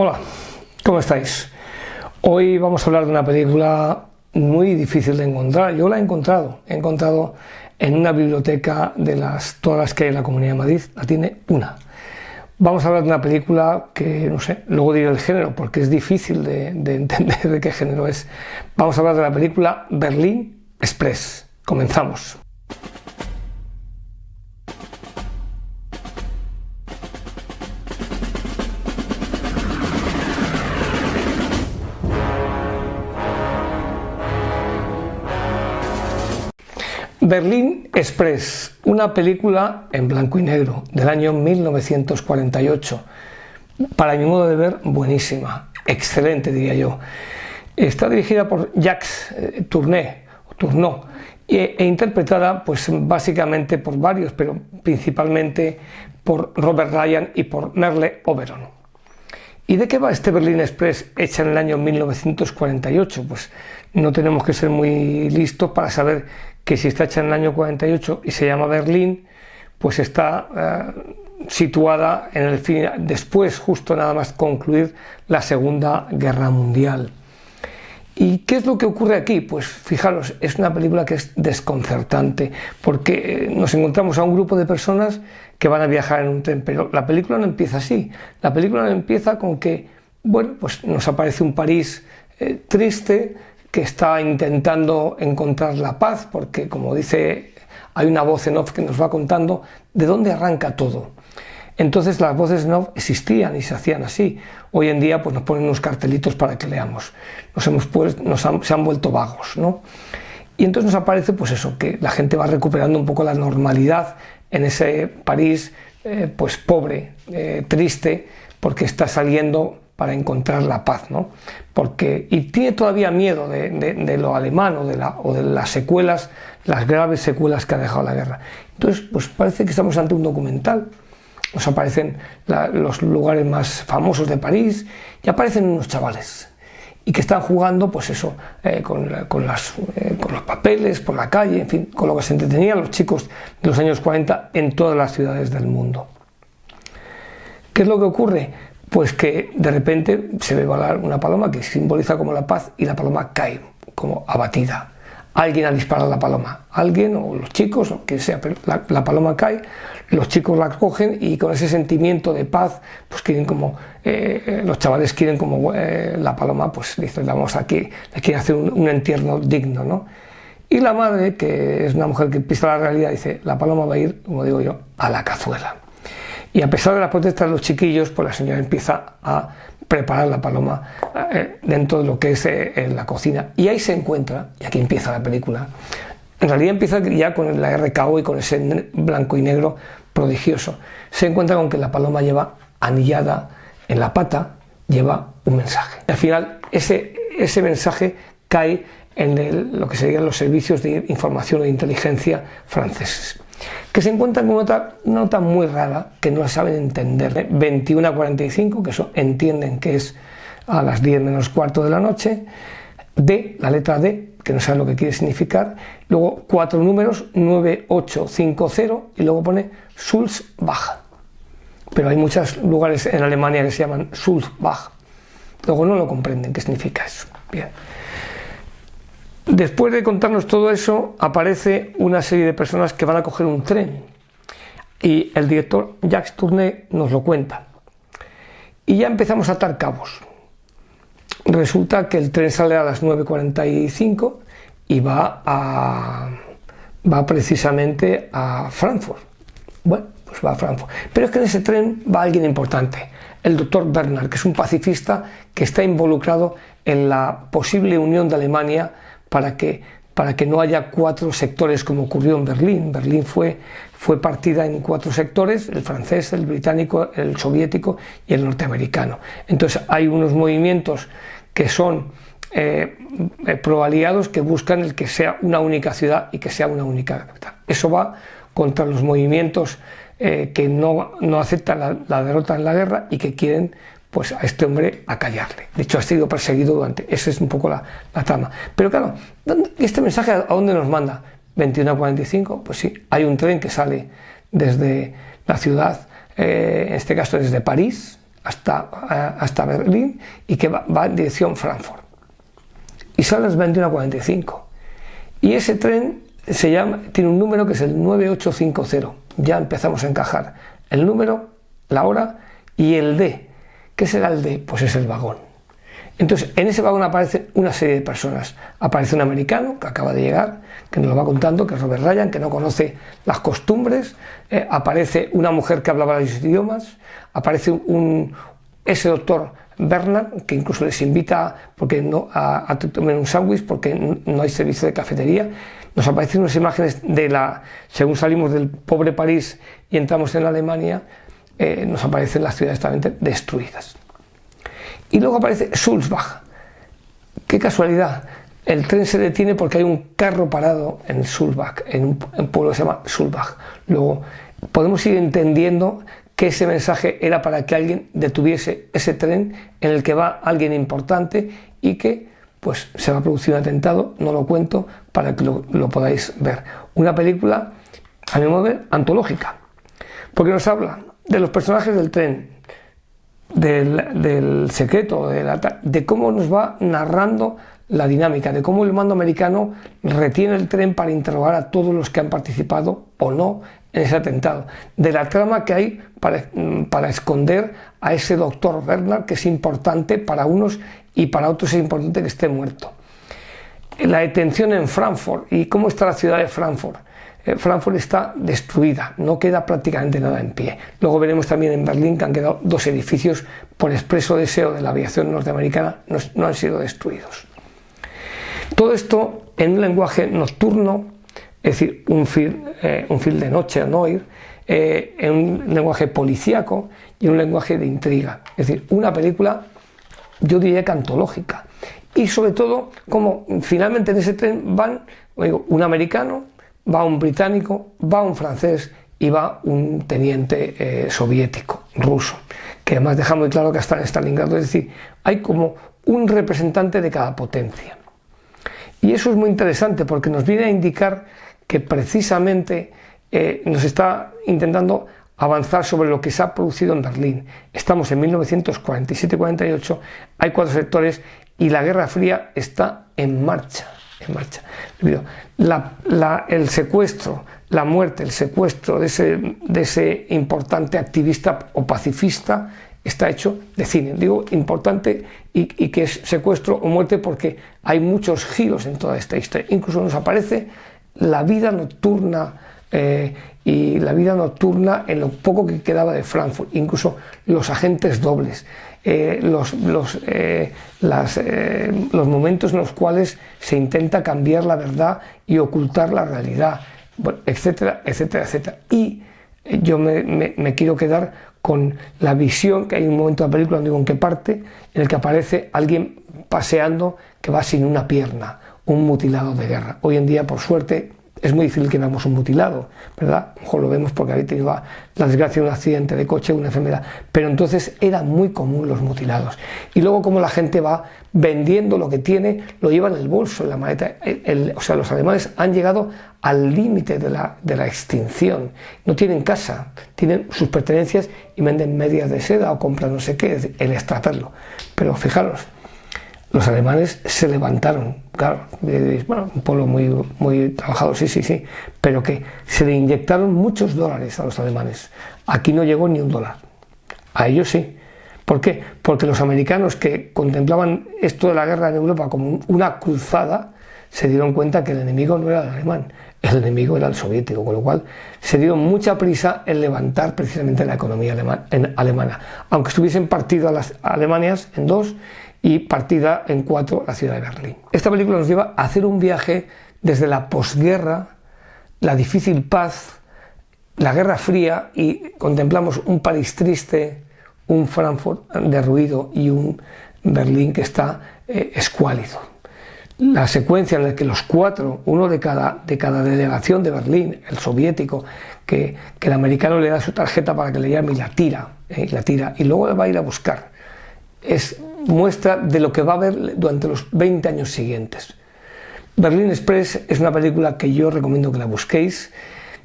Hola, ¿cómo estáis? Hoy vamos a hablar de una película muy difícil de encontrar. Yo la he encontrado en una biblioteca de todas las que hay en la Comunidad de Madrid, la tiene una. Vamos a hablar de una película que, no sé, luego diré el género, porque es difícil de entender de qué género es. Vamos a hablar de la película Berlín Express. Comenzamos. Berlín Express, una película en blanco y negro del año 1948. Para mi modo de ver, buenísima, excelente diría yo. Está dirigida por Jacques Tourneur e interpretada pues básicamente por varios, pero principalmente por Robert Ryan y por Merle Oberon. ¿Y de qué va este Berlín Express hecha en el año 1948? Pues no tenemos que ser muy listos para saber que si está hecha en el año 48 y se llama Berlín, pues está situada en el después, justo nada más concluir la Segunda Guerra Mundial. ¿Y qué es lo que ocurre aquí? Pues fijaros, es una película que es desconcertante, porque nos encontramos a un grupo de personas que van a viajar en un tren, pero la película no empieza así. La película no empieza con que, bueno, pues nos aparece un París triste, que está intentando encontrar la paz, porque como dice, hay una voz en off que nos va contando de dónde arranca todo. Entonces las voces en off existían y se hacían así. Hoy en día pues nos ponen unos cartelitos para que leamos. Se han vuelto vagos, ¿no? Y entonces nos aparece pues eso, que la gente va recuperando un poco la normalidad en ese París pues pobre, triste, porque está saliendo para encontrar la paz, ¿no? Y tiene todavía miedo de lo alemán o de las secuelas, las graves secuelas que ha dejado la guerra. Entonces, pues parece que estamos ante un documental. Nos aparecen los lugares más famosos de París y aparecen unos chavales y que están jugando, pues eso, con los papeles por la calle, en fin, con lo que se entretenían los chicos de los años 40 en todas las ciudades del mundo. ¿Qué es lo que ocurre? Pues que de repente se ve volar una paloma que simboliza como la paz y la paloma cae como abatida. Alguien ha disparado la paloma, alguien o los chicos o quien sea, pero la paloma cae, los chicos la cogen y con ese sentimiento de paz, pues quieren como, los chavales quieren como la paloma, pues dicen, vamos aquí, le quieren hacer un entierro digno, ¿no? Y la madre, que es una mujer que pisa la realidad, dice, la paloma va a ir, como digo yo, a la cazuela. Y a pesar de las protestas de los chiquillos, pues la señora empieza a preparar la paloma dentro de lo que es la cocina. Y ahí se encuentra, y aquí empieza la película, en realidad empieza ya con la RKO y con ese blanco y negro prodigioso. Se encuentra con que la paloma lleva anillada en la pata, lleva un mensaje. Al final ese mensaje cae en lo que serían los servicios de información o de inteligencia franceses, que se encuentran con una nota muy rara que no la saben entender. 21 a 45, que eso entienden que es a las 10 menos cuarto de la noche. D, la letra D, que no saben lo que quiere significar. Luego 4 números, 9850, y luego pone Sulzbach. Pero hay muchos lugares en Alemania que se llaman Sulzbach. Luego no lo comprenden qué significa eso. Bien. Después de contarnos todo eso, aparece una serie de personas que van a coger un tren y el director Jacques Tourneur nos lo cuenta. Y ya empezamos a atar cabos. Resulta que el tren sale a las 9:45 y va precisamente a Frankfurt. Bueno, pues va a Frankfurt. Pero es que en ese tren va alguien importante, el doctor Bernard, que es un pacifista que está involucrado en la posible unión de Alemania para que no haya 4 sectores como ocurrió en Berlín. Berlín fue partida en 4 sectores, el francés, el británico, el soviético y el norteamericano. Entonces hay unos movimientos que son proaliados, que buscan el que sea una única ciudad y que sea una única capital. Eso va contra los movimientos que no aceptan la derrota en la guerra y que quieren pues a este hombre acallarle. De hecho ha sido perseguido durante, esa es un poco la trama. Pero claro, ¿este mensaje a dónde nos manda? 21 a 45, pues sí, hay un tren que sale desde la ciudad, en este caso desde París, hasta Berlín y que va en dirección Frankfurt. Y sale a las 21:45. Y ese tren tiene un número que es el 9850. Ya empezamos a encajar el número, la hora y el D. ¿Qué será el D? Pues es el vagón. Entonces, en ese vagón aparece una serie de personas. Aparece un americano que acaba de llegar, que nos lo va contando, que es Robert Ryan, que no conoce las costumbres. Aparece una mujer que habla varios idiomas. Aparece ese doctor Bernard, que incluso les invita a tomar un sándwich porque no hay servicio de cafetería. Nos aparecen unas imágenes según salimos del pobre París y entramos en Alemania, nos aparecen las ciudades totalmente destruidas. Y luego aparece Sulzbach. Qué casualidad, el tren se detiene porque hay un carro parado en Sulzbach, en un pueblo que se llama Sulzbach. Luego podemos ir entendiendo que ese mensaje era para que alguien detuviese ese tren en el que va alguien importante y que pues se va a producir un atentado. No lo cuento para que lo podáis ver. Una película, a mi modo de ver, antológica, porque nos habla de los personajes del tren, del secreto, de cómo nos va narrando la dinámica, de cómo el mando americano retiene el tren para interrogar a todos los que han participado o no en ese atentado, de la trama que hay para esconder a ese doctor Bernard, que es importante para unos y para otros es importante que esté muerto. La detención en Frankfurt y cómo está la ciudad de Frankfurt. Frankfurt está destruida, no queda prácticamente nada en pie. Luego veremos también en Berlín que han quedado 2 edificios por expreso deseo de la aviación norteamericana, no han sido destruidos. Todo esto en un lenguaje nocturno, es decir, un film de noche, noir, en un lenguaje policíaco y en un lenguaje de intriga. Es decir, una película, yo diría que antológica. Y sobre todo, como finalmente en ese tren van un americano, va un británico, va un francés y va un teniente soviético, ruso, que además deja muy claro que está en Stalingrado. Es decir, hay como un representante de cada potencia. Y eso es muy interesante porque nos viene a indicar que precisamente nos está intentando avanzar sobre lo que se ha producido en Berlín. Estamos en 1947-48, hay 4 sectores y la Guerra Fría está en marcha. El secuestro, la muerte, el secuestro de ese importante activista o pacifista está hecho de cine. Digo importante y que es secuestro o muerte porque hay muchos giros en toda esta historia. Incluso nos aparece la vida nocturna y la vida nocturna en lo poco que quedaba de Frankfurt, incluso los agentes dobles, los momentos en los cuales se intenta cambiar la verdad y ocultar la realidad, bueno, etcétera, etcétera, etcétera. Y yo me quiero quedar con la visión que hay un momento de la película, no digo en qué parte, en el que aparece alguien paseando que va sin una pierna, un mutilado de guerra. Hoy en día, por suerte, es muy difícil que veamos un mutilado, ¿verdad? Ojo, lo vemos porque había tenido la desgracia de un accidente de coche o una enfermedad, pero entonces era muy común los mutilados. Y luego como la gente va vendiendo lo que tiene, lo lleva en el bolso, en la maleta. O sea, los alemanes han llegado al límite de la extinción. No tienen casa, tienen sus pertenencias y venden medias de seda o compran no sé qué, el extraperlo. Pero fijaros, los alemanes se levantaron, claro, bueno, un pueblo muy trabajado, sí, pero que se le inyectaron muchos dólares a los alemanes. Aquí no llegó ni un dólar, a ellos sí. ¿Por qué? Porque los americanos que contemplaban esto de la guerra en Europa como una cruzada, se dieron cuenta que el enemigo no era el alemán, el enemigo era el soviético, con lo cual se dieron mucha prisa en levantar precisamente la economía alemana, aunque estuviesen partidas las Alemanias en 2 y partida en 4 la ciudad de Berlín. Esta película nos lleva a hacer un viaje desde la posguerra, la difícil paz, la Guerra Fría, y contemplamos un París triste, un Frankfurt derruido y un Berlín que está escuálido. La secuencia en la que los 4, uno de cada delegación de Berlín, el soviético, que el americano le da su tarjeta para que le llame y la tira, y luego va a ir a buscar, es muestra de lo que va a haber durante los 20 años siguientes. Berlín Express es una película que yo recomiendo que la busquéis.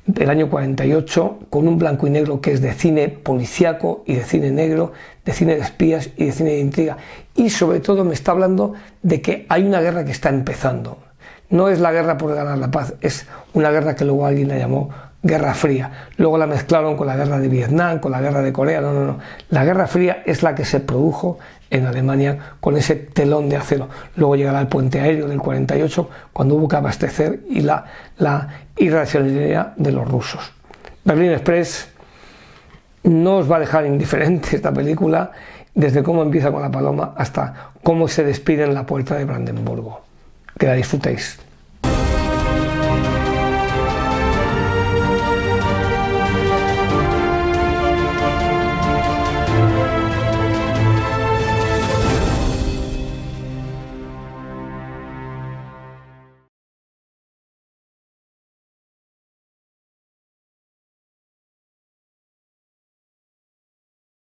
del año 48, con un blanco y negro que es de cine policíaco y de cine negro, de cine de espías y de cine de intriga. Y sobre todo me está hablando de que hay una guerra que está empezando. No es la guerra por ganar la paz, es una guerra que luego alguien la llamó Guerra Fría. Luego la mezclaron con la guerra de Vietnam, con la guerra de Corea. No. La Guerra Fría es la que se produjo en Alemania con ese telón de acero. Luego llegará el puente aéreo del 48, cuando hubo que abastecer y la irracionalidad de los rusos. Berlín Express no os va a dejar indiferente esta película, desde cómo empieza con la paloma hasta cómo se despide en la puerta de Brandenburgo. Que la disfrutéis.